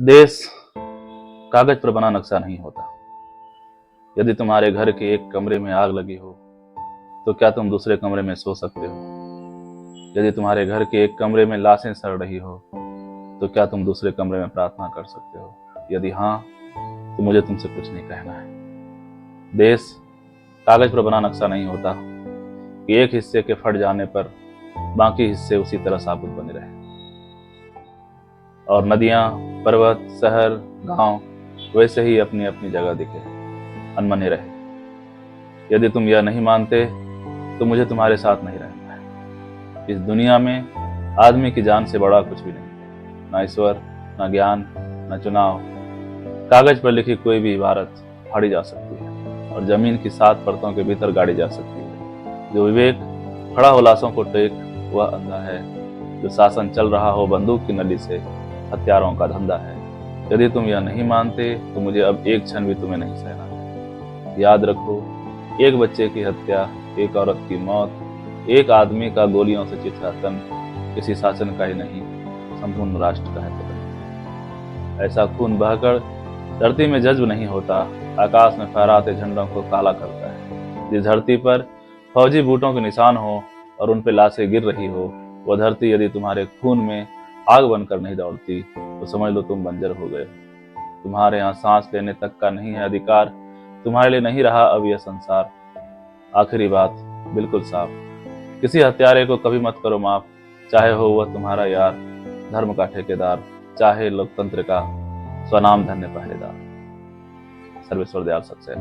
देश कागज पर बना नक्शा नहीं होता। यदि तुम्हारे घर के एक कमरे में आग लगी हो तो क्या तुम दूसरे कमरे में सो सकते हो? यदि तुम्हारे घर के एक कमरे में लाशें सड़ रही हो तो क्या तुम दूसरे कमरे में प्रार्थना कर सकते हो? यदि हाँ, तो मुझे तुमसे कुछ नहीं कहना है। देश कागज पर बना नक्शा नहीं होता कि एक हिस्से के फट जाने पर बाकी हिस्से उसी तरह साबुत बने रहे और नदियां, पर्वत, शहर, गांव वैसे ही अपनी अपनी जगह दिखे, अनमने रहे। यदि तुम यह नहीं मानते तो मुझे तुम्हारे साथ नहीं रहना है। इस दुनिया में आदमी की जान से बड़ा कुछ भी नहीं, ना ईश्वर, ना ज्ञान, ना चुनाव। कागज पर लिखी कोई भी इबारत फाड़ी जा सकती है और जमीन की 7 परतों के भीतर गाड़ी जा सकती है। जो विवेक खड़ा हो लाशों को टेक, वह अंधा है। जो शासन चल रहा हो बंदूक की नली से, हथियारों का धंधा है। यदि तुम यह नहीं मानते तो मुझे अब एक क्षण भी तुम्हें नहीं सहना है। याद रखो, एक बच्चे की हत्या, एक औरत की मौत, एक आदमी का गोलियों से चिथड़ा तन किसी शासन का ही नहीं, संपूर्ण राष्ट्र का है पतन। ऐसा खून बहकर धरती में जज्ब नहीं होता, आकाश में फहराते झंडों को काला करता है। जिस धरती पर फौजी बूटों के निशान हो और उन पर लाशें गिर रही हो, वह धरती यदि तुम्हारे खून में आग बनकर नहीं दौड़ती तो समझ लो तुम बंजर हो गए। तुम्हारे यहाँ सांस लेने तक का नहीं है अधिकार। तुम्हारे लिए नहीं रहा अब यह संसार। आखिरी बात बिल्कुल साफ, किसी हत्यारे को कभी मत करो माफ, चाहे हो वह तुम्हारा यार, धर्म का ठेकेदार, चाहे लोकतंत्र का स्वनाम धन्य पहरेदार। सर्वेश्वर दयाल सक्सेना।